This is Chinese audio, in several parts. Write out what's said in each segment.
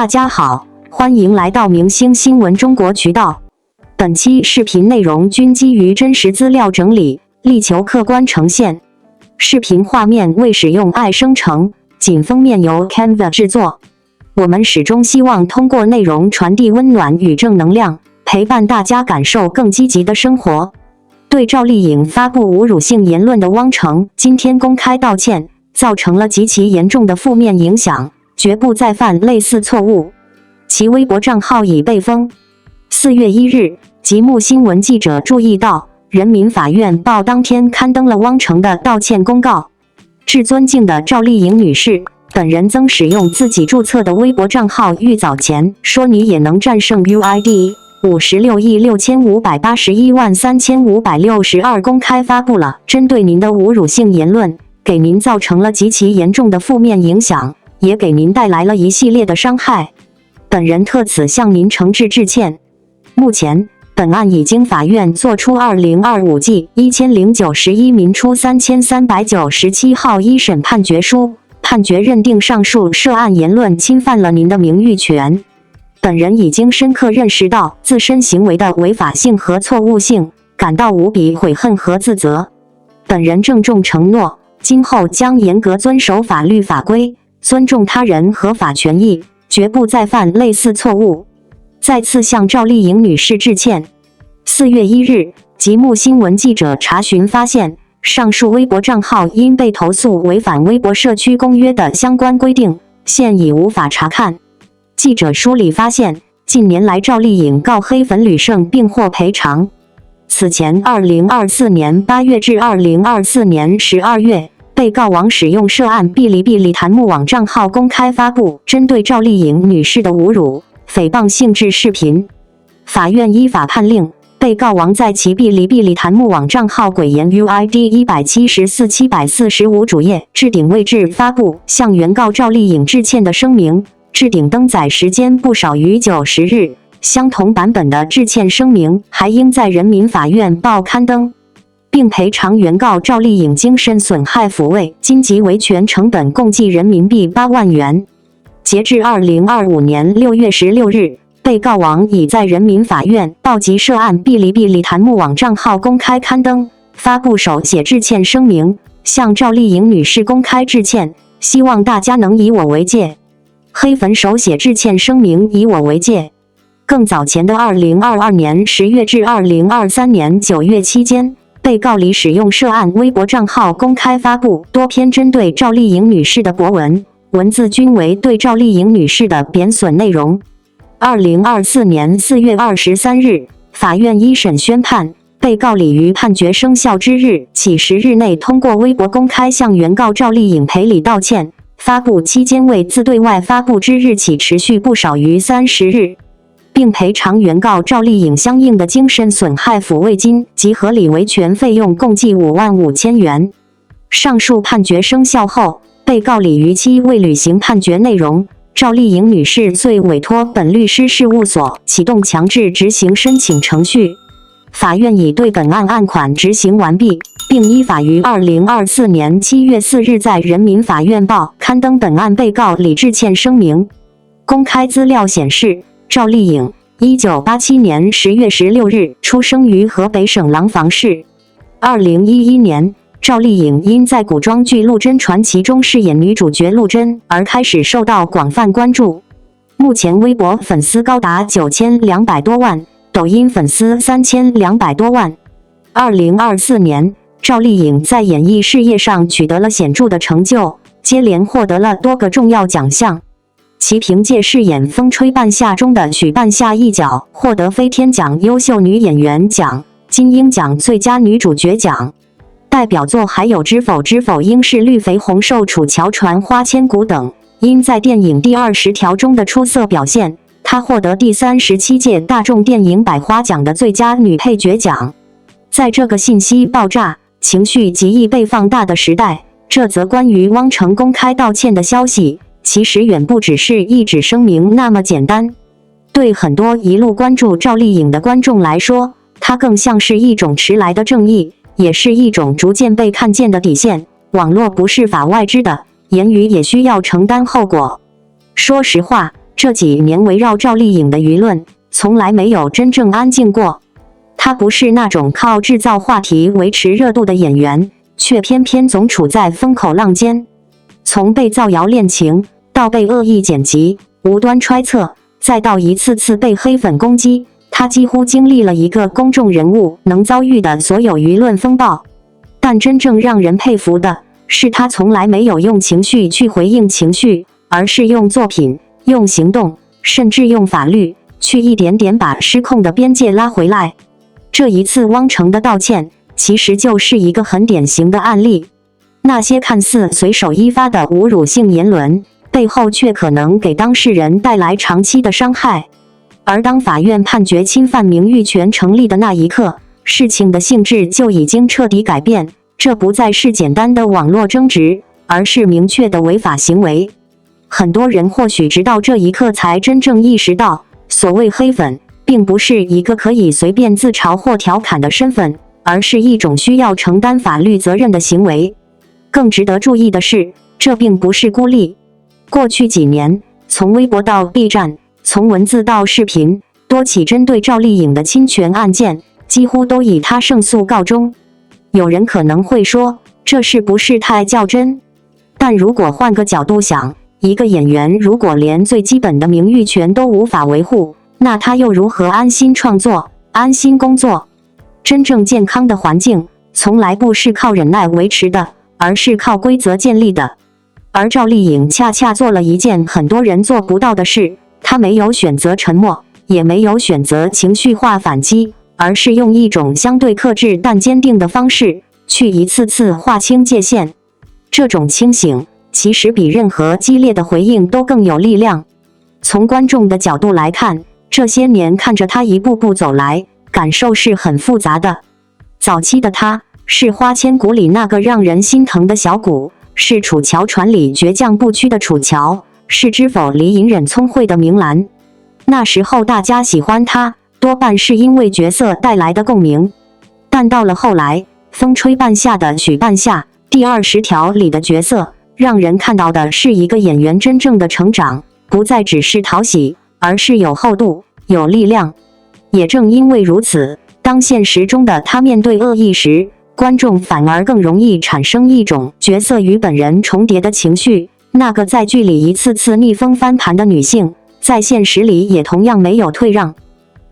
大家好，欢迎来到明星新闻中国渠道。本期视频内容均基于真实资料整理，力求客观呈现。视频画面未使用AI生成，仅封面由 Canva 制作。我们始终希望通过内容传递温暖与正能量，陪伴大家感受更积极的生活。对赵丽颖发布侮辱性言论的汪程今天公开道歉，造成了极其严重的负面影响，绝不再犯类似错误。其微博账号已被封。4月1日，极目新闻记者注意到，人民法院报当天刊登了汪程的道歉公告。至尊敬的赵丽颖女士，本人曾使用自己注册的微博账号预早前说你也能战胜 UID。5665813562公开发布了针对您的侮辱性言论，给您造成了极其严重的负面影响，也给您带来了一系列的伤害。本人特此向您诚挚致歉。目前，本案已经法院作出2025季1091民初3397号一审判决书，判决认定上述涉案言论侵犯了您的名誉权。本人已经深刻认识到自身行为的违法性和错误性，感到无比悔恨和自责。本人郑重承诺，今后将严格遵守法律法规，尊重他人合法权益，绝不再犯类似错误。再次向赵丽颖女士致歉。4月1日，极目新闻记者查询发现，上述微博账号因被投诉违反微博社区公约的相关规定，现已无法查看。记者梳理发现，近年来赵丽颖告黑粉屡胜并获赔偿。此前2024年8月至2024年12月，被告王使用涉案哔哩哔哩弹幕网账号公开发布针对赵丽颖女士的侮辱、诽谤性质视频。法院依法判令，被告王在其哔哩哔哩弹幕网账号鬼言 UID 174745主页置顶位置发布向原告赵丽颖致歉的声明，置顶登载时间不少于90日，相同版本的致歉声明还应在人民法院报刊登，并赔偿原告赵丽颖精神损害抚慰金及维权成本共计人民币8万元。截至2025年6月16日，被告王已在人民法院报及涉案哔哩哔哩弹幕网账号公开刊登，发布手写致歉声明，向赵丽颖女士公开致歉，希望大家能以我为戒。黑粉手写致歉声明以我为戒。更早前的2022年10月至2023年9月期间，被告李使用涉案微博账号公开发布多篇针对赵丽颖女士的博文，文字均为对赵丽颖女士的贬损内容。2024年4月23日，法院一审宣判，被告李于判决生效之日起10日内通过微博公开向原告赵丽颖赔礼道歉，发布期间未自对外发布之日起持续不少于30日，并赔偿原告赵丽颖相应的精神损害抚慰金及合理维权费用共计5万5千元。上述判决生效后，被告李于期未履行判决内容，赵丽颖女士遂委托本律师事务所启动强制执行申请程序。法院已对本案案款执行完毕，并依法于2024年7月4日在人民法院报刊登本案被告李致歉声明。公开资料显示，赵丽颖1987年10月16日出生于河北省廊坊市。2011年，赵丽颖因在古装剧《陆贞传奇》中饰演女主角陆贞而开始受到广泛关注。目前微博粉丝高达9200多万，抖音粉丝3200多万。2024年，赵丽颖在演艺事业上取得了显著的成就，接连获得了多个重要奖项。其凭借饰演《风吹半夏》中的许半夏一角，获得飞天奖优秀女演员奖、金鹰奖最佳女主角奖。代表作还有《知否知否应是绿肥红瘦楚乔传花千骨》等。因在电影《第20条》中的出色表现，她获得第37届大众电影百花奖的最佳女配角奖。在这个信息爆炸、情绪极易被放大的时代，这则关于汪程公开道歉的消息，其实远不只是一纸声明那么简单。对很多一路关注赵丽颖的观众来说，它更像是一种迟来的正义，也是一种逐渐被看见的底线。网络不是法外之的，言语也需要承担后果。说实话，这几年围绕赵丽颖的舆论从来没有真正安静过。她不是那种靠制造话题维持热度的演员，却偏偏总处在风口浪尖。从被造谣恋情，到被恶意剪辑、无端揣测，再到一次次被黑粉攻击，她几乎经历了一个公众人物能遭遇的所有舆论风暴。但真正让人佩服的是，她从来没有用情绪去回应情绪，而是用作品、用行动，甚至用法律，去一点点把失控的边界拉回来。这一次汪程的道歉，其实就是一个很典型的案例。那些看似随手一发的侮辱性言论，背后却可能给当事人带来长期的伤害。而当法院判决侵犯名誉权成立的那一刻，事情的性质就已经彻底改变，这不再是简单的网络争执，而是明确的违法行为。很多人或许直到这一刻才真正意识到，所谓黑粉并不是一个可以随便自嘲或调侃的身份，而是一种需要承担法律责任的行为。更值得注意的是，这并不是孤立。过去几年，从微博到 B 站，从文字到视频，多起针对赵丽颖的侵权案件，几乎都以她胜诉告终。有人可能会说，这是不是太较真？但如果换个角度想，一个演员如果连最基本的名誉权都无法维护，那他又如何安心创作、安心工作？真正健康的环境，从来不是靠忍耐维持的，而是靠规则建立的。而赵丽颖恰恰做了一件很多人做不到的事，她没有选择沉默，也没有选择情绪化反击，而是用一种相对克制但坚定的方式，去一次次划清界限。这种清醒，其实比任何激烈的回应都更有力量。从观众的角度来看，这些年看着她一步步走来，感受是很复杂的。早期的她是花千骨里那个让人心疼的小骨，是楚乔传里倔强不屈的楚乔，是知否里隐忍聪慧的明兰。那时候大家喜欢她，多半是因为角色带来的共鸣。但到了后来，风吹半夏的许半夏，第20条里的角色，让人看到的是一个演员真正的成长，不再只是讨喜，而是有厚度、有力量。也正因为如此，当现实中的她面对恶意时，观众反而更容易产生一种角色与本人重叠的情绪。那个在剧里一次次逆风翻盘的女性，在现实里也同样没有退让。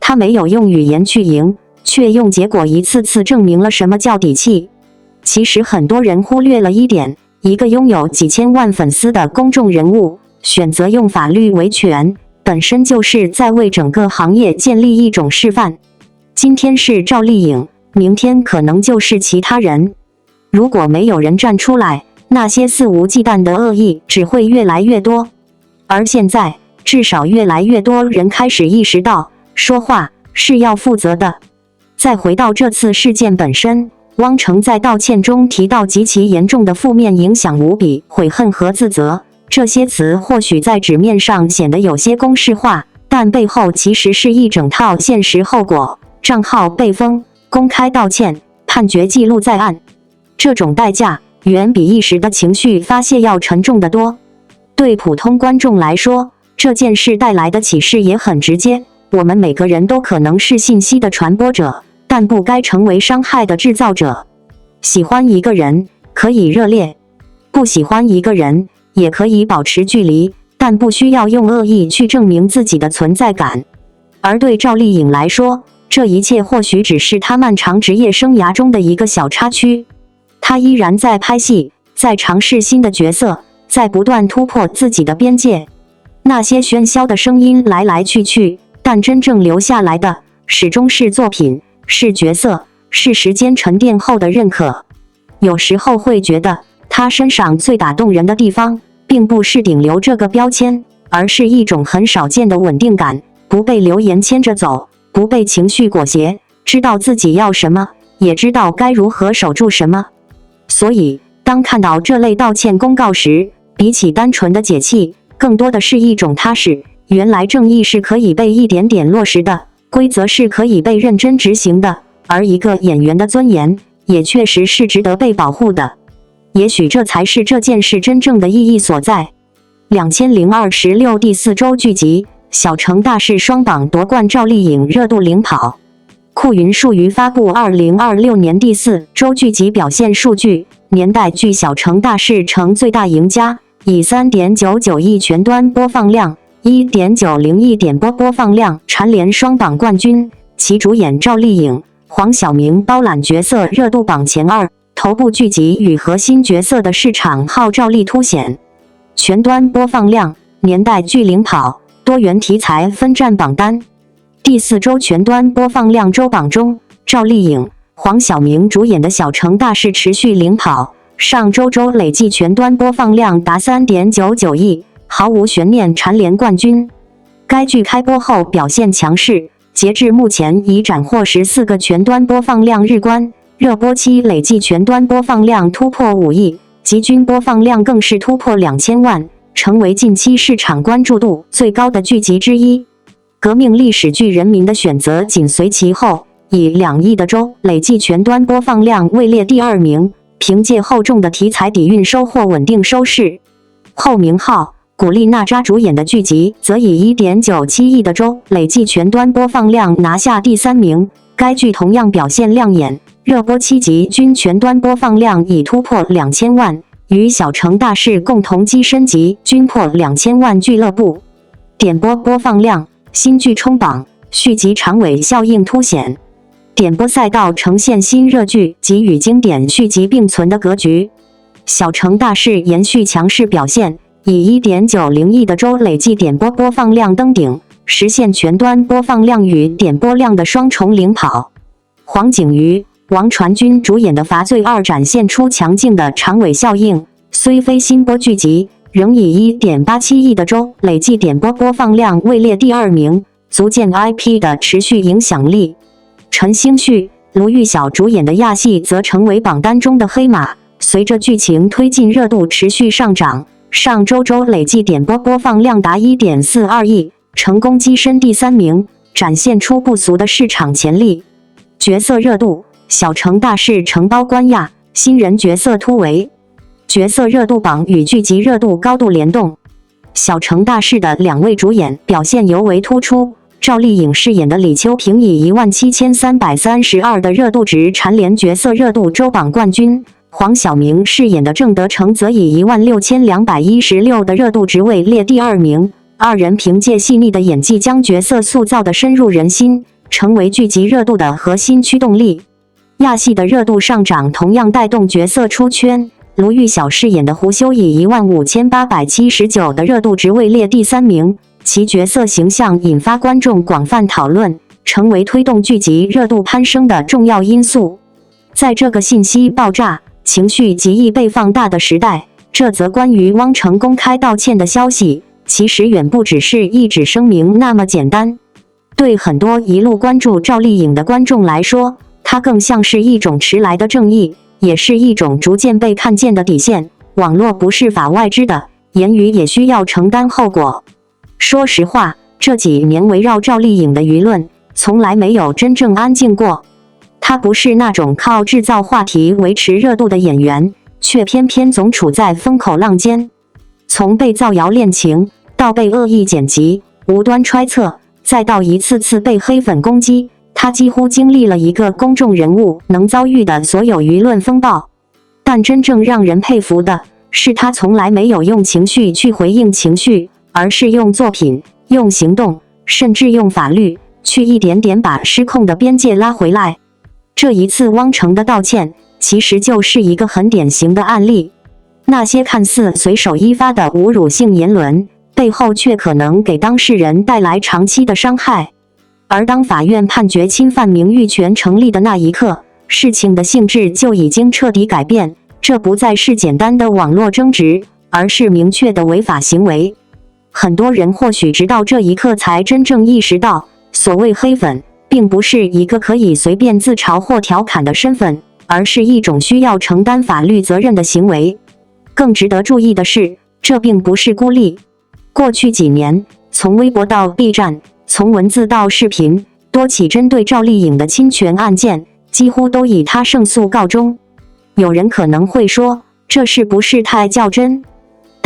她没有用语言去赢，却用结果一次次证明了什么叫底气。其实很多人忽略了一点，一个拥有几千万粉丝的公众人物，选择用法律维权，本身就是在为整个行业建立一种示范。今天是赵丽颖，明天可能就是其他人。如果没有人站出来，那些肆无忌惮的恶意只会越来越多。而现在，至少越来越多人开始意识到，说话是要负责的。再回到这次事件本身，汪程在道歉中提到极其严重的负面影响无比、悔恨和自责。这些词或许在纸面上显得有些公式化，但背后其实是一整套现实后果。账号被封、公开道歉、判决记录在案，这种代价远比一时的情绪发泄要沉重得多。对普通观众来说，这件事带来的启示也很直接，我们每个人都可能是信息的传播者，但不该成为伤害的制造者。喜欢一个人可以热烈，不喜欢一个人也可以保持距离，但不需要用恶意去证明自己的存在感。而对赵丽颖来说，这一切或许只是她漫长职业生涯中的一个小插曲。她依然在拍戏，在尝试新的角色，在不断突破自己的边界。那些喧嚣的声音来来去去，但真正留下来的始终是作品，是角色，是时间沉淀后的认可。有时候会觉得，她身上最打动人的地方，并不是顶流这个标签，而是一种很少见的稳定感，不被流言牵着走，不被情绪裹挟，知道自己要什么，也知道该如何守住什么。所以，当看到这类道歉公告时，比起单纯的解气，更多的是一种踏实。原来正义是可以被一点点落实的，规则是可以被认真执行的，而一个演员的尊严，也确实是值得被保护的。也许这才是这件事真正的意义所在。2026第4周剧集，小城大事双榜夺冠，赵丽颖热度领跑。酷云数娱发布2026年第4周剧集表现数据，年代剧《小城大事》成最大赢家，以 3.99 亿全端播放量、1.90亿点播放量蝉联双榜冠军。其主演赵丽颖、黄晓明包揽角色热度榜前2，头部剧集与核心角色的市场号召力凸显。全端播放量，年代剧领跑，多元题材分占榜单。第4周全端播放量周榜中，赵丽颖、黄晓明主演的《小城大事》持续领跑，上周累计全端播放量达 3.99 亿，毫无悬念蝉联冠军。该剧开播后表现强势，截至目前已斩获14个全端播放量日关，热播期累计全端播放量突破5亿，集均播放量更是突破2000万，成为近期市场关注度最高的剧集之一。革命历史剧《人民的选择》紧随其后，以2亿的周累计全端播放量位列第2名，凭借厚重的题材底蕴收获稳定收视。后明昊、古力娜扎主演的剧集则以 1.97 亿的周累计全端播放量拿下第3名，该剧同样表现亮眼，热播期集均全端播放量已突破2000万，与《小城大事》共同跻身级均破2000万俱乐部。点播放量，新剧冲榜，续集长尾效应凸显。点播赛道呈现新热剧及与经典续集并存的格局。小城大事延续强势表现，以 1.90 亿的周累计点播放量登顶，实现全端播放量与点播量的双重领跑。黄景瑜、王传君主演的《罚罪2》展现出强劲的长尾效应，虽非新播剧集，仍以 1.87 亿的周累计点播放量位列第2名，足见 IP 的持续影响力。陈星旭、卢玉晓主演的亚戏则成为榜单中的黑马，随着剧情推进，热度持续上涨，上周累计点播放量达 1.42 亿，成功跻身第3名，展现出不俗的市场潜力。角色热度，小城大事承包冠亚，新人角色突围。角色热度榜与剧集热度高度联动，小城大事的2位主演表现尤为突出。赵丽颖饰演的李秋萍以 17332 的热度值蝉联角色热度周榜冠军，黄晓明饰演的郑德成则以 16216 的热度值位列第2名。二人凭借细腻的演技将角色塑造得深入人心，成为剧集热度的核心驱动力。亚戏的热度上涨同样带动角色出圈，卢玉晓饰演的胡修以 15879 的热度值位列第3名，其角色形象引发观众广泛讨论，成为推动剧集热度攀升的重要因素。在这个信息爆炸、情绪极易被放大的时代，这则关于汪程公开道歉的消息，其实远不只是一纸声明那么简单。对很多一路关注赵丽颖的观众来说，它更像是一种迟来的正义，也是一种逐渐被看见的底线。网络不是法外之的，言语也需要承担后果。说实话，这几年围绕赵丽颖的舆论从来没有真正安静过。她不是那种靠制造话题维持热度的演员，却偏偏总处在风口浪尖。从被造谣恋情，到被恶意剪辑、无端揣测，再到一次次被黑粉攻击，她几乎经历了一个公众人物能遭遇的所有舆论风暴。但真正让人佩服的是，她从来没有用情绪去回应情绪，而是用作品、用行动，甚至用法律，去一点点把失控的边界拉回来。这一次汪程的道歉，其实就是一个很典型的案例。那些看似随手一发的侮辱性言论，背后却可能给当事人带来长期的伤害。而当法院判决侵犯名誉权成立的那一刻，事情的性质就已经彻底改变，这不再是简单的网络争执，而是明确的违法行为。很多人或许直到这一刻才真正意识到，所谓黑粉，并不是一个可以随便自嘲或调侃的身份，而是一种需要承担法律责任的行为。更值得注意的是，这并不是孤立。过去几年，从微博到 B 站，从文字到视频，多起针对赵丽颖的侵权案件，几乎都以她胜诉告终。有人可能会说，这是不是太较真？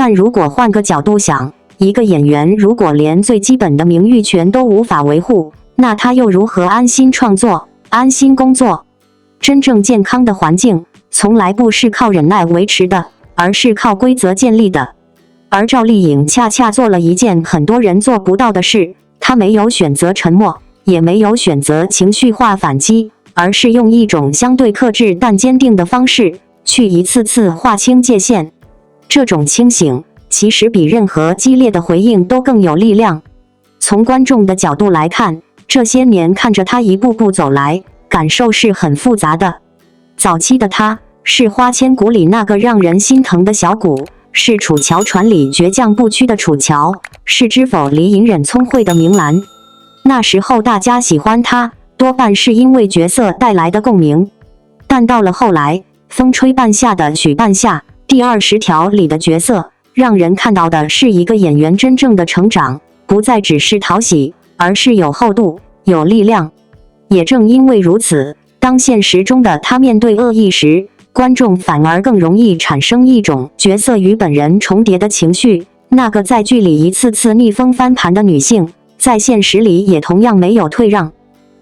但如果换个角度想，一个演员如果连最基本的名誉权都无法维护，那他又如何安心创作、安心工作？真正健康的环境，从来不是靠忍耐维持的，而是靠规则建立的。而赵丽颖恰恰做了一件很多人做不到的事，她没有选择沉默，也没有选择情绪化反击，而是用一种相对克制但坚定的方式，去一次次划清界限。这种清醒，其实比任何激烈的回应都更有力量。从观众的角度来看，这些年看着她一步步走来，感受是很复杂的。早期的她是花千骨里那个让人心疼的小骨，是楚乔传里倔强不屈的楚乔，是知否里隐忍聪慧的明兰。那时候大家喜欢她，多半是因为角色带来的共鸣。但到了后来，风吹半夏的许半夏，第20条里的角色，让人看到的是一个演员真正的成长，不再只是讨喜，而是有厚度、有力量。也正因为如此，当现实中的他面对恶意时，观众反而更容易产生一种角色与本人重叠的情绪。那个在剧里一次次逆风翻盘的女性，在现实里也同样没有退让。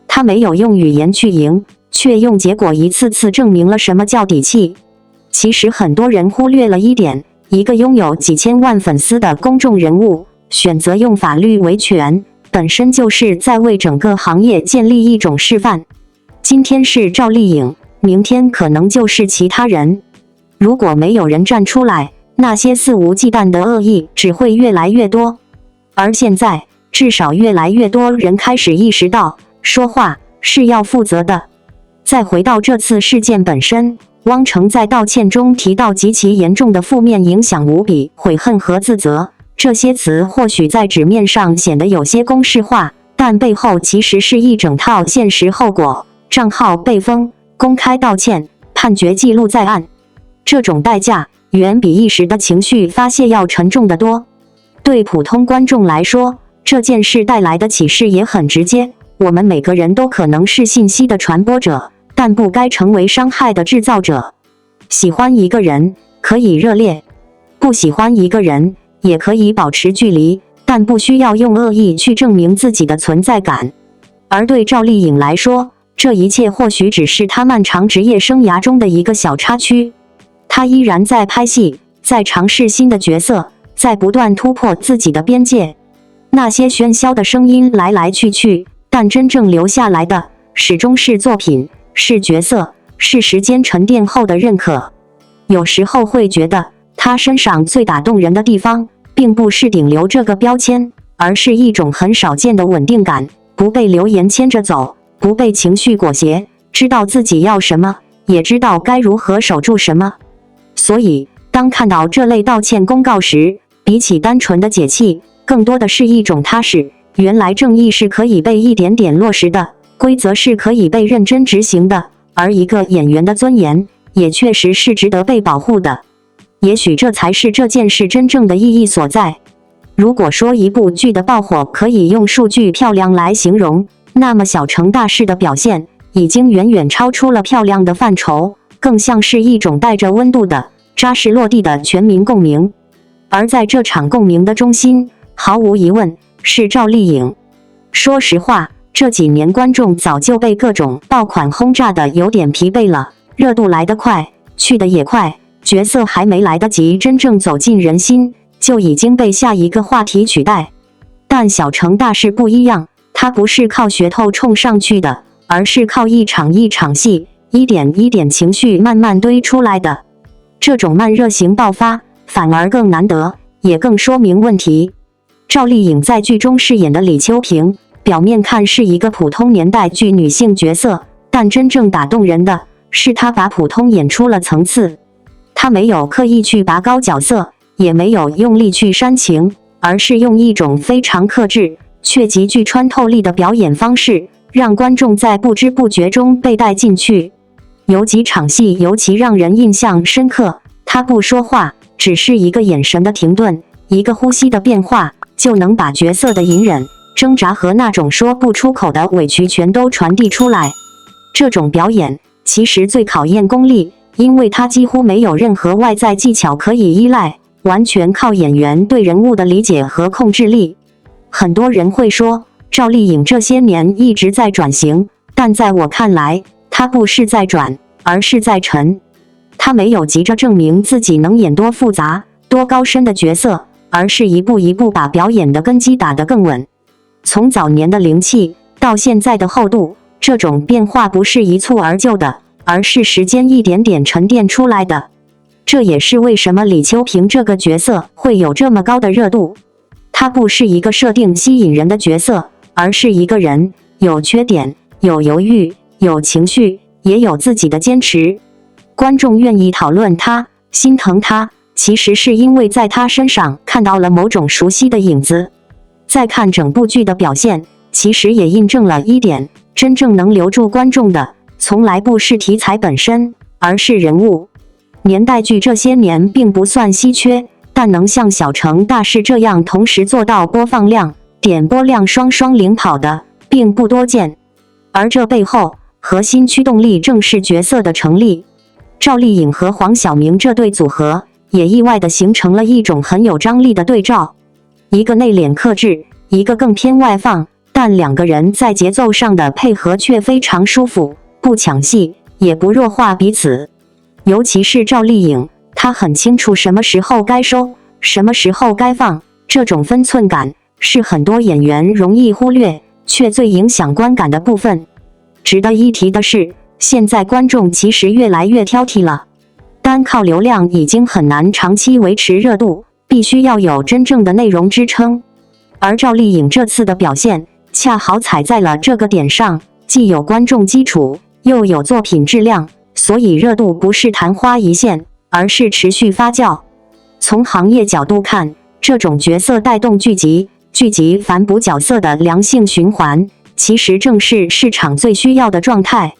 她没有用语言去赢，却用结果一次次证明了什么叫底气。其实很多人忽略了一点，一个拥有几千万粉丝的公众人物，选择用法律维权，本身就是在为整个行业建立一种示范。今天是赵丽颖，明天可能就是其他人。如果没有人站出来，那些肆无忌惮的恶意只会越来越多。而现在，至少越来越多人开始意识到，说话是要负责的。再回到这次事件本身，汪程在道歉中提到极其严重的负面影响无比悔恨和自责，这些词或许在纸面上显得有些公式化，但背后其实是一整套现实后果。账号被封，公开道歉，判决记录在案，这种代价远比一时的情绪发泄要沉重得多。对普通观众来说，这件事带来的启示也很直接，我们每个人都可能是信息的传播者，但不该成为伤害的制造者。喜欢一个人可以热烈，不喜欢一个人也可以保持距离，但不需要用恶意去证明自己的存在感。而对赵丽颖来说，这一切或许只是她漫长职业生涯中的一个小插曲。她依然在拍戏，在尝试新的角色，在不断突破自己的边界。那些喧嚣的声音来来去去，但真正留下来的始终是作品，是角色，是时间沉淀后的认可。有时候会觉得，她身上最打动人的地方，并不是顶流这个标签，而是一种很少见的稳定感，不被流言牵着走，不被情绪裹挟，知道自己要什么，也知道该如何守住什么。所以，当看到这类道歉公告时，比起单纯的解气，更多的是一种踏实。原来正义是可以被一点点落实的，规则是可以被认真执行的，而一个演员的尊严，也确实是值得被保护的。也许这才是这件事真正的意义所在。如果说一部剧的爆火可以用数据漂亮来形容，那么小成大事的表现已经远远超出了漂亮的范畴，更像是一种带着温度的、扎实落地的全民共鸣。而在这场共鸣的中心，毫无疑问是赵丽颖。说实话，这几年观众早就被各种爆款轰炸的有点疲惫了，热度来得快，去得也快，角色还没来得及真正走进人心，就已经被下一个话题取代。但小成大事不一样，它不是靠噱头冲上去的，而是靠一场一场戏，一点一点情绪慢慢堆出来的。这种慢热型爆发反而更难得，也更说明问题。赵丽颖在剧中饰演的李秋萍，表面看是一个普通年代剧女性角色，但真正打动人的是她把普通演出了层次。她没有刻意去拔高角色，也没有用力去煽情，而是用一种非常克制却极具穿透力的表演方式，让观众在不知不觉中被带进去。有几场戏尤其让人印象深刻，她不说话，只是一个眼神的停顿，一个呼吸的变化，就能把角色的隐忍、挣扎和那种说不出口的委屈全都传递出来。这种表演其实最考验功力，因为它几乎没有任何外在技巧可以依赖，完全靠演员对人物的理解和控制力。很多人会说，赵丽颖这些年一直在转型，但在我看来，她不是在转，而是在沉。她没有急着证明自己能演多复杂、多高深的角色，而是一步一步把表演的根基打得更稳。从早年的灵气到现在的厚度，这种变化不是一蹴而就的，而是时间一点点沉淀出来的。这也是为什么李秋萍这个角色会有这么高的热度。她不是一个设定吸引人的角色，而是一个人，有缺点，有犹豫，有情绪，也有自己的坚持。观众愿意讨论她，心疼她，其实是因为在她身上看到了某种熟悉的影子。再看整部剧的表现，其实也印证了一点，真正能留住观众的，从来不是题材本身，而是人物。年代剧这些年并不算稀缺，但能像小城大事这样同时做到播放量、点播量双双领跑的，并不多见。而这背后，核心驱动力正是角色的成立。赵丽颖和黄晓明这对组合，也意外地形成了一种很有张力的对照。一个内敛克制，一个更偏外放，但两个人在节奏上的配合却非常舒服，不抢戏，也不弱化彼此。尤其是赵丽颖，她很清楚什么时候该收，什么时候该放，这种分寸感是很多演员容易忽略，却最影响观感的部分。值得一提的是，现在观众其实越来越挑剔了，单靠流量已经很难长期维持热度，必须要有真正的内容支撑。而赵丽颖这次的表现，恰好踩在了这个点上，既有观众基础，又有作品质量，所以热度不是昙花一现，而是持续发酵。从行业角度看，这种角色带动剧集反哺角色的良性循环，其实正是市场最需要的状态。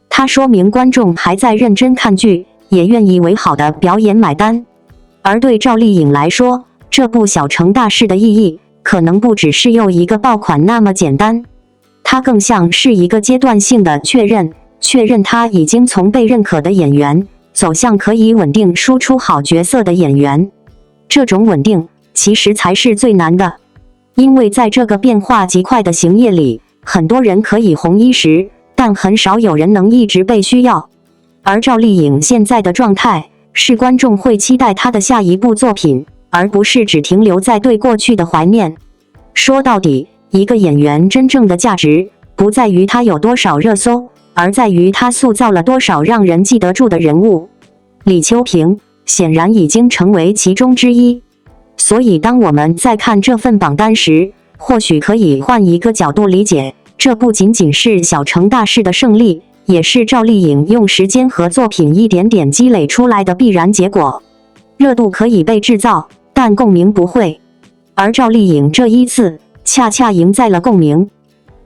它说明观众还在认真看剧，也愿意为好的表演买单。而对赵丽颖来说，这部小城大事的意义，可能不只是又一个爆款那么简单，它更像是一个阶段性的确认他已经从被认可的演员，走向可以稳定输出好角色的演员。这种稳定，其实才是最难的，因为在这个变化极快的行业里，很多人可以红一时，但很少有人能一直被需要。而赵丽颖现在的状态，是观众会期待她的下一部作品，而不是只停留在对过去的怀念。说到底，一个演员真正的价值，不在于他有多少热搜，而在于他塑造了多少让人记得住的人物。李秋萍显然已经成为其中之一。所以当我们在看这份榜单时，或许可以换一个角度理解，这不仅仅是小城大事的胜利，也是赵丽颖用时间和作品一点点积累出来的必然结果。热度可以被制造，但共鸣不会。而赵丽颖这一次恰恰赢在了共鸣。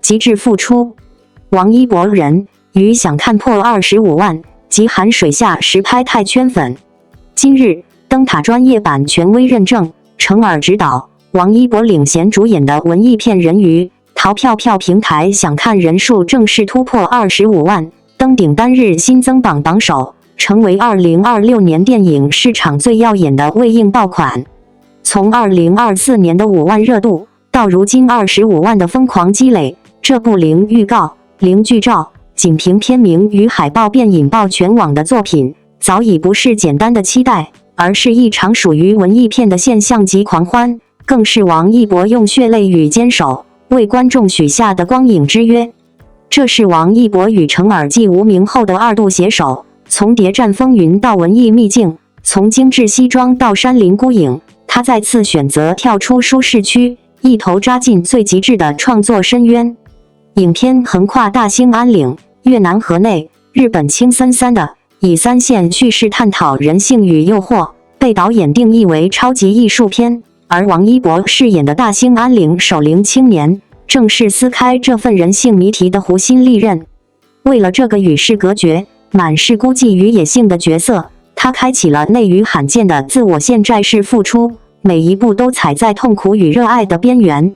极致付出，王一博人鱼想看破25万，极寒水下实拍太圈粉。今日灯塔专业版权威认证，程耳执导，王一博领衔主演的文艺片《人鱼》，淘票票平台想看人数正式突破25万，登顶单日新增榜首，成为2026年电影市场最耀眼的未映爆款。从2024年的5万热度，到如今25万的疯狂积累，这部零预告、零剧照，仅凭片名与海报便引爆全网的作品，早已不是简单的期待，而是一场属于文艺片的现象级狂欢，更是王一博用血泪与坚守为观众许下的光影之约。这是王一博与程耳继无名后的2度携手，从谍战风云到文艺秘境，从精致西装到山林孤影，他再次选择跳出舒适区，一头扎进最极致的创作深渊。影片横跨大兴安岭、越南河内、日本青森三的，以3线叙事探讨人性与诱惑，被导演定义为超级艺术片。而王一博饰演的大兴安岭守灵青年，正是撕开这份人性谜题的湖心利刃。为了这个与世隔绝、满是孤寂与野性的角色，他开启了内娱罕见的自我现债式付出，每一步都踩在痛苦与热爱的边缘。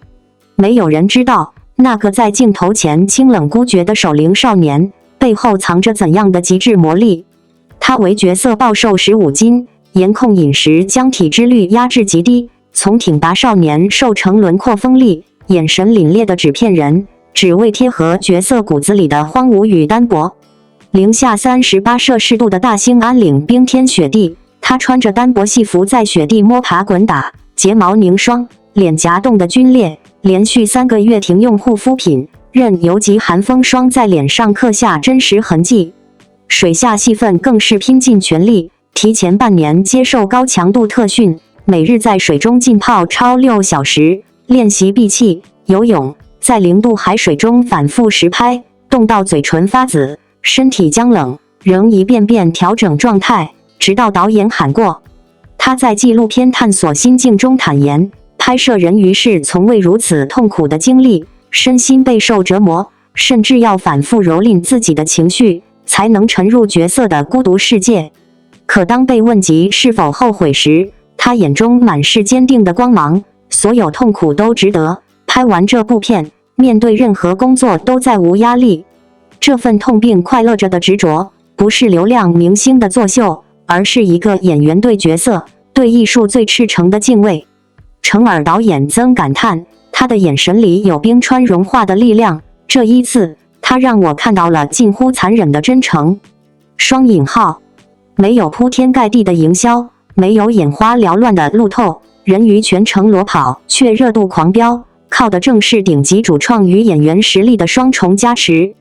没有人知道，那个在镜头前清冷孤绝的守灵少年，背后藏着怎样的极致魔力。他为角色暴瘦15斤，严控饮食，将体脂率压制极低，从挺拔少年瘦成轮廓锋利、眼神凛冽的纸片人，只为贴合角色骨子里的荒芜与单薄。零下38°C的大兴安岭冰天雪地，他穿着单薄戏服在雪地摸爬滚打，睫毛凝霜，脸颊冻得皲裂，连续3个月停用护肤品，任由极寒风霜在脸上刻下真实痕迹。水下戏份更是拼尽全力，提前半年接受高强度特训，每日在水中浸泡超6小时，练习闭气、游泳，在0度海水中反复实拍，冻到嘴唇发紫，身体僵冷，仍一遍遍调整状态，直到导演喊过。他在纪录片《探索心境》中坦言，拍摄人鱼是从未如此痛苦的经历，身心备受折磨，甚至要反复蹂躏自己的情绪，才能沉入角色的孤独世界。可当被问及是否后悔时，他眼中满是坚定的光芒，所有痛苦都值得。拍完这部片，面对任何工作都再无压力。这份痛并快乐着的执着，不是流量明星的作秀，而是一个演员对角色、对艺术最赤诚的敬畏。程耳导演曾感叹，他的眼神里有冰川融化的力量，这一次，他让我看到了近乎残忍的真诚。双引号，没有铺天盖地的营销，没有眼花缭乱的路透，人鱼全程裸跑却热度狂飙，靠的正是顶级主创与演员实力的双重加持。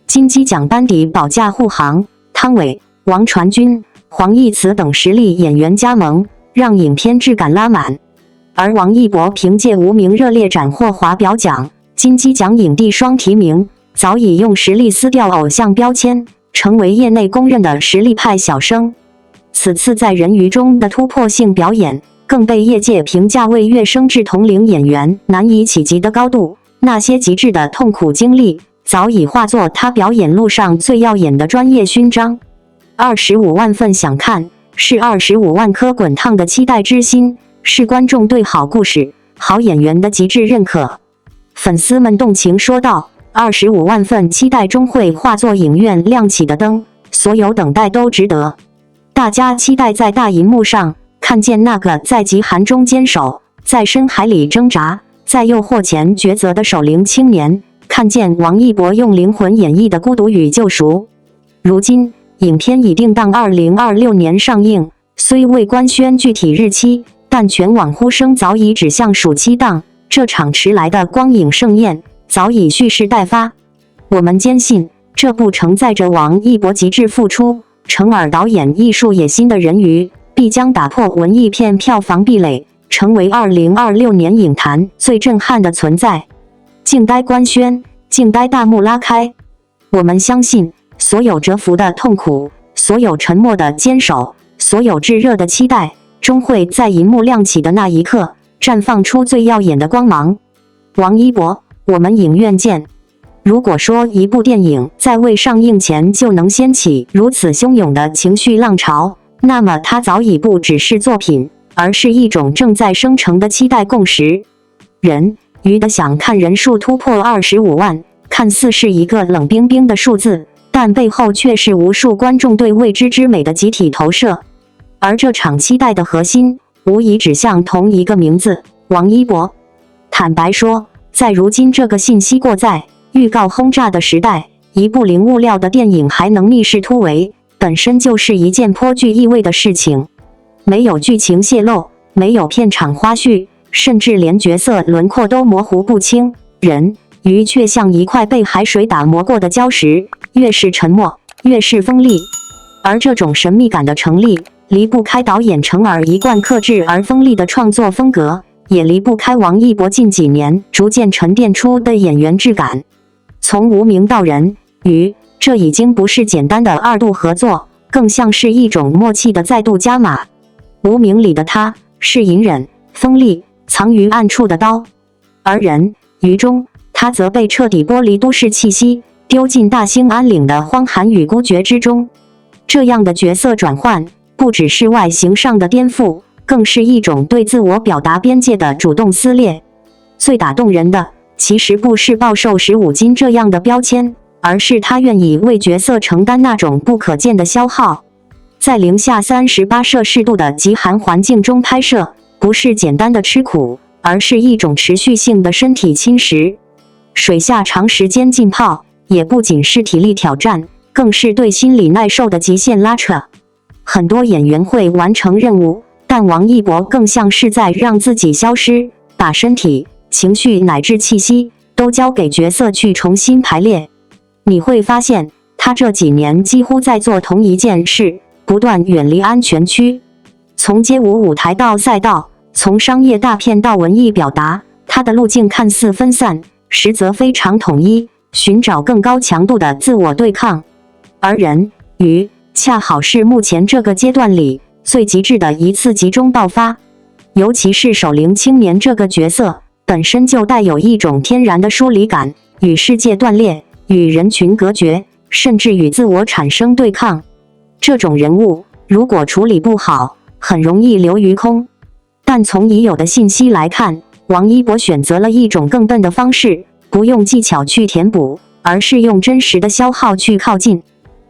金鸡奖班底保驾护航，汤唯、王传君、黄义慈等实力演员加盟，让影片质感拉满。而王一博凭借《无名》热烈斩获华表奖、金鸡奖影帝双提名，早已用实力撕掉偶像标签，成为业内公认的实力派小生。此次在人鱼中的突破性表演，更被业界评价为跃升至同龄演员难以企及的高度。那些极致的痛苦经历，早已化作他表演路上最耀眼的专业勋章。25万份想看，是25万颗滚烫的期待之心，是观众对好故事、好演员的极致认可。粉丝们动情说道：“25万份期待终会化作影院亮起的灯，所有等待都值得。”大家期待在大银幕上看见那个在极寒中坚守、在深海里挣扎、在诱惑前抉择的守龄青年，看见王一博用灵魂演绎的孤独与救赎。如今，影片已定档2026年上映，虽未官宣具体日期，但全网呼声早已指向暑期档。这场迟来的光影盛宴早已蓄势待发。我们坚信，这部承载着王一博极致付出、程耳导演艺术野心的人鱼，必将打破文艺片票房壁垒，成为2026年影坛最震撼的存在。静待官宣，静待大幕拉开。我们相信，所有蛰伏的痛苦，所有沉默的坚守，所有炙热的期待，终会在银幕亮起的那一刻，绽放出最耀眼的光芒。王一博，我们影院见。如果说一部电影在未上映前就能掀起如此汹涌的情绪浪潮，那么它早已不只是作品，而是一种正在生成的期待共识。人鱼的想看人数突破25万，看似是一个冷冰冰的数字，但背后却是无数观众对未知之美的集体投射。而这场期待的核心，无疑指向同一个名字——王一博。坦白说，在如今这个信息过载、预告轰炸的时代，一部零物料的电影还能逆势突围，本身就是一件颇具意味的事情。没有剧情泄露，没有片场花絮，甚至连角色轮廓都模糊不清，人鱼却像一块被海水打磨过的礁石，越是沉默，越是锋利。而这种神秘感的成立，离不开导演程耳一贯克制而锋利的创作风格，也离不开王一博近几年逐渐沉淀出的演员质感。从无名到人鱼，这已经不是简单的二度合作，更像是一种默契的再度加码。无名里的他是隐忍、锋利、藏于暗处的刀，而人鱼中，他则被彻底剥离都市气息，丢进大兴安岭的荒寒与孤绝之中。这样的角色转换，不只是外形上的颠覆，更是一种对自我表达边界的主动撕裂。最打动人的，其实不是暴瘦15斤这样的标签，而是他愿意为角色承担那种不可见的消耗。在零下38°C的极寒环境中拍摄，不是简单的吃苦，而是一种持续性的身体侵蚀。水下长时间浸泡，也不仅是体力挑战，更是对心理耐受的极限拉扯。很多演员会完成任务，但王一博更像是在让自己消失，把身体、情绪乃至气息都交给角色去重新排列。你会发现，他这几年几乎在做同一件事，不断远离安全区。从街舞舞台到赛道，从商业大片到文艺表达，他的路径看似分散，实则非常统一，寻找更高强度的自我对抗。而人鱼恰好是目前这个阶段里最极致的一次集中爆发。尤其是守灵青年这个角色，本身就带有一种天然的疏离感，与世界断裂，与人群隔绝，甚至与自我产生对抗。这种人物如果处理不好，很容易流于空。但从已有的信息来看，王一博选择了一种更笨的方式，不用技巧去填补，而是用真实的消耗去靠近。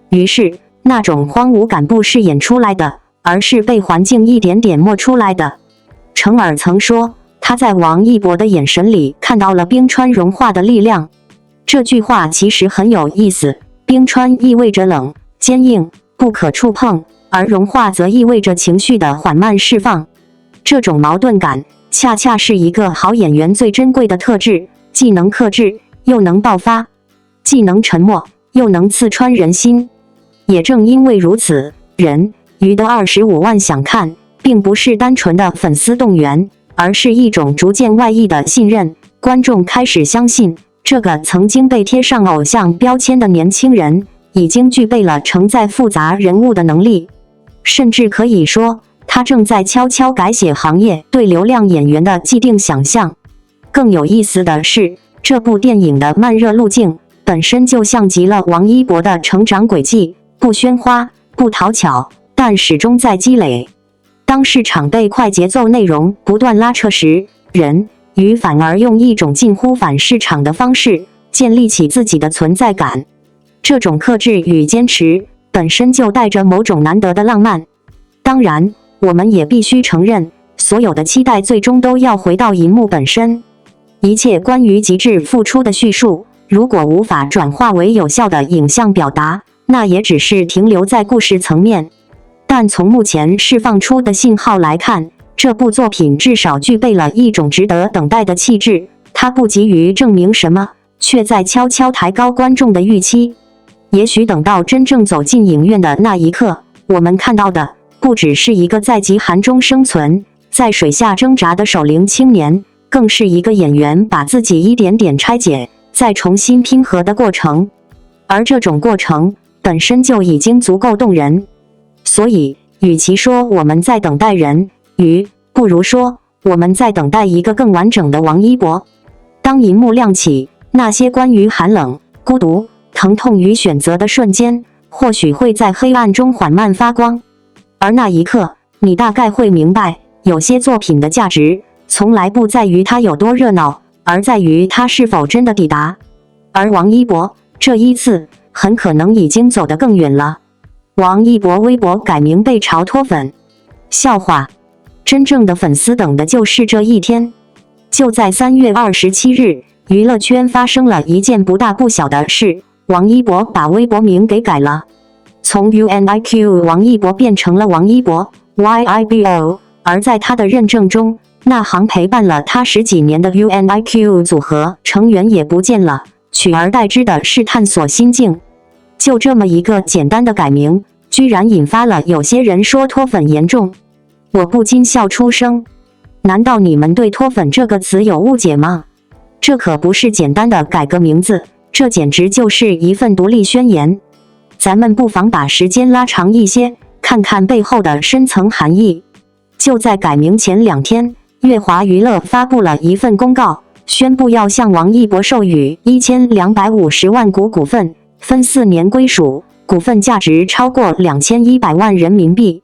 于是，那种荒芜感不是演出来的，而是被环境一点点磨出来的。程耳曾说，他在王一博的眼神里看到了冰川融化的力量。这句话其实很有意思，冰川意味着冷、坚硬、不可触碰，而融化则意味着情绪的缓慢释放。这种矛盾感，恰恰是一个好演员最珍贵的特质，既能克制，又能爆发；既能沉默，又能刺穿人心。也正因为如此，人鱼的25万想看，并不是单纯的粉丝动员，而是一种逐渐外溢的信任。观众开始相信，这个曾经被贴上偶像标签的年轻人，已经具备了承载复杂人物的能力。甚至可以说，他正在悄悄改写行业对流量演员的既定想象。更有意思的是，这部电影的慢热路径本身就像极了王一博的成长轨迹，不喧哗，不讨巧，但始终在积累。当市场被快节奏内容不断拉扯时，人鱼反而用一种近乎反市场的方式建立起自己的存在感。这种克制与坚持本身就带着某种难得的浪漫。当然，我们也必须承认，所有的期待最终都要回到荧幕本身。一切关于极致付出的叙述，如果无法转化为有效的影像表达，那也只是停留在故事层面。但从目前释放出的信号来看，这部作品至少具备了一种值得等待的气质。它不急于证明什么，却在悄悄抬高观众的预期。也许等到真正走进影院的那一刻，我们看到的不只是一个在极寒中生存，在水下挣扎的守灵青年，更是一个演员把自己一点点拆解，再重新拼合的过程。而这种过程本身就已经足够动人。所以，与其说我们在等待人鱼，不如说我们在等待一个更完整的王一博。当银幕亮起，那些关于寒冷、孤独、疼痛与选择的瞬间，或许会在黑暗中缓慢发光。而那一刻，你大概会明白，有些作品的价值从来不在于它有多热闹，而在于它是否真的抵达。而王一博这一次很可能已经走得更远了。王一博微博改名被嘲脱粉，笑话，真正的粉丝等的就是这一天。就在3月27日，娱乐圈发生了一件不大不小的事，王一博把微博名给改了，从 UNIQ 王一博变成了王一博 YIBO。 而在他的认证中，那行陪伴了他10几年的 UNIQ 组合成员也不见了，取而代之的是探索心境。就这么一个简单的改名，居然引发了有些人说脱粉严重。我不禁笑出声。难道你们对脱粉这个词有误解吗？这可不是简单的改个名字，这简直就是一份独立宣言。咱们不妨把时间拉长一些，看看背后的深层含义。就在改名前2天，乐华娱乐发布了一份公告，宣布要向王一博授予1250万股股份，分4年归属，股份价值超过2100万人民币。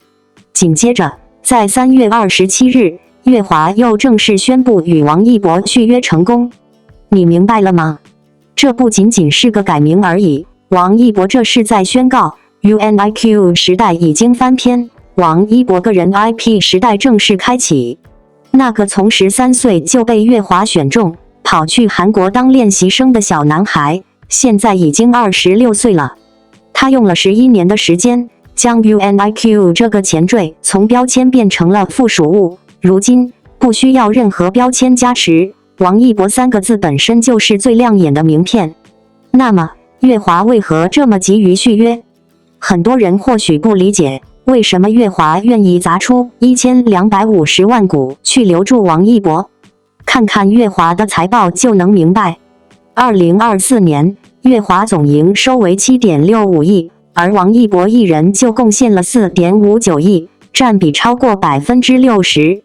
紧接着，在3月27日，乐华又正式宣布与王一博续约成功。你明白了吗？这不仅仅是个改名而已，王一博这是在宣告， UNIQ 时代已经翻篇，王一博个人 IP 时代正式开启。那个从13岁就被乐华选中，跑去韩国当练习生的小男孩，现在已经26岁了。他用了11年的时间，将 UNIQ 这个前缀从标签变成了附属物。如今不需要任何标签加持，王一博3个字本身就是最亮眼的名片。那么乐华为何这么急于续约？很多人或许不理解，为什么乐华愿意砸出1250万股去留住王一博？看看乐华的财报就能明白。2024年，乐华总营收为7.65亿，而王一博一人就贡献了4.59亿，占比超过60%。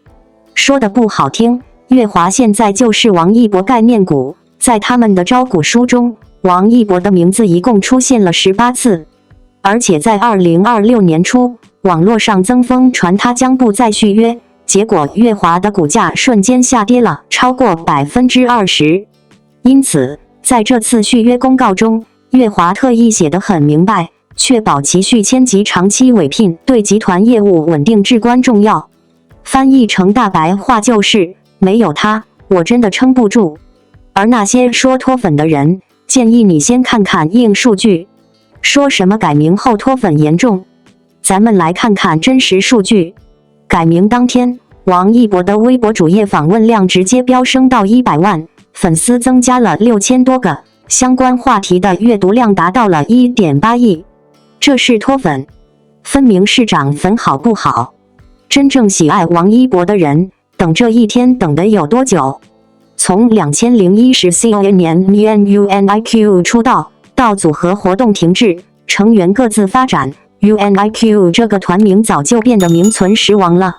说的不好听，乐华现在就是王一博概念股，在他们的招股书中，王一博的名字一共出现了18次。而且在2026年初，网络上增风传他将不再续约，结果乐华的股价瞬间下跌了超过20%。因此，在这次续约公告中，乐华特意写得很明白，确保其续签及长期委聘对集团业务稳定至关重要。翻译成大白话就是，没有他，我真的撑不住。而那些说脱粉的人，建议你先看看硬数据。说什么改名后脱粉严重？咱们来看看真实数据。改名当天，王一博的微博主页访问量直接飙升到100万，粉丝增加了6000多个，相关话题的阅读量达到了1.8亿。这是脱粉？分明是涨粉好不好？真正喜爱王一博的人，等这一天等得有多久？从2014年 UNIQ 出道，到组合活动停滞，成员各自发展， UNIQ 这个团名早就变得名存实亡了。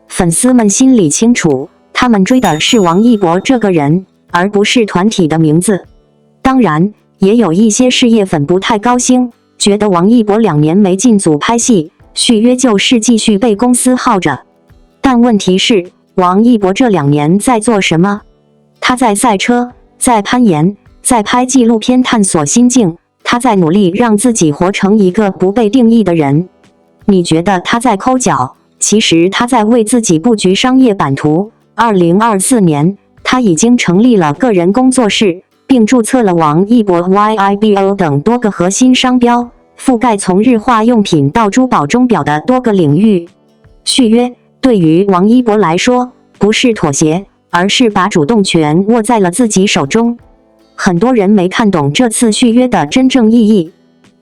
粉丝们心里清楚，他们追的是王一博这个人，而不是团体的名字。当然，也有一些事业粉不太高兴，觉得王一博2年没进组拍戏，续约就是继续被公司耗着。但问题是，王一博这2年在做什么？他在赛车，在攀岩，在拍纪录片探索心境，他在努力让自己活成一个不被定义的人。你觉得他在抠脚？其实他在为自己布局商业版图。2024年，他已经成立了个人工作室，并注册了王一博 YIBO 等多个核心商标，覆盖从日化用品到珠宝钟表的多个领域。续约对于王一博来说，不是妥协，而是把主动权握在了自己手中。很多人没看懂这次续约的真正意义。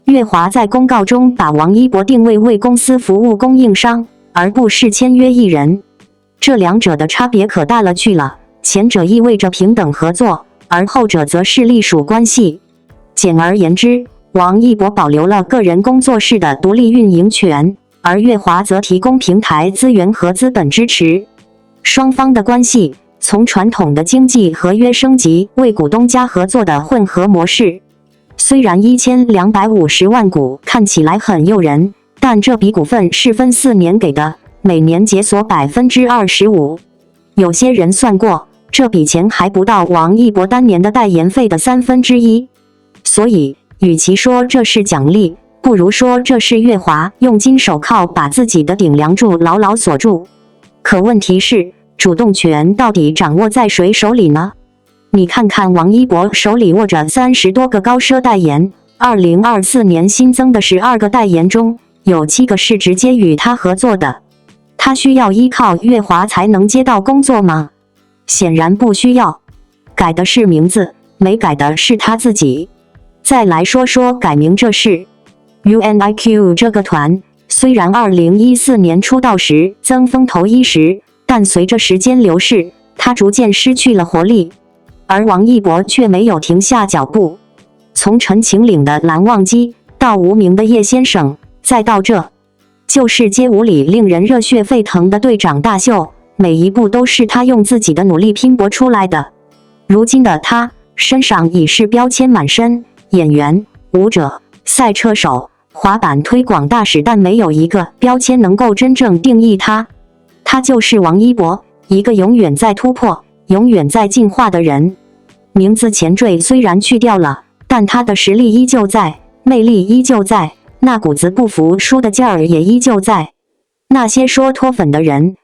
乐华在公告中把王一博定位为公司服务供应商，而不是签约艺人。这两者的差别可大了去了，前者意味着平等合作，而后者则是隶属关系。简而言之，王一博保留了个人工作室的独立运营权，而乐华则提供平台资源和资本支持。双方的关系从传统的经纪合约升级为股东加合作的混合模式。虽然1250万股看起来很诱人，但这笔股份是分4年给的，每年解锁25%。有些人算过，这笔钱还不到王一博单年的代言费的1/3。所以，与其说这是奖励，不如说这是乐华用金手铐把自己的顶梁柱牢牢锁住。可问题是，主动权到底掌握在谁手里呢？你看看王一博手里握着30多个高奢代言，2024年新增的12个代言中，有7个是直接与他合作的。他需要依靠乐华才能接到工作吗？显然不需要。改的是名字，没改的是他自己。再来说说改名这事。UNIQ 这个团虽然2014年出道时增风头一时，但随着时间流逝，他逐渐失去了活力。而王一博却没有停下脚步，从陈情岭的蓝忘机到无名的叶先生，再到这旧世街舞里令人热血沸腾的队长大秀，每一步都是他用自己的努力拼搏出来的。如今的他身上已是标签满身，演员、舞者、赛车手、滑板推广大使，但没有一个标签能够真正定义他。他就是王一博，一个永远在突破、永远在进化的人。名字前缀虽然去掉了，但他的实力依旧在，魅力依旧在，那股子不服输的劲儿也依旧在。那些说脱粉的人，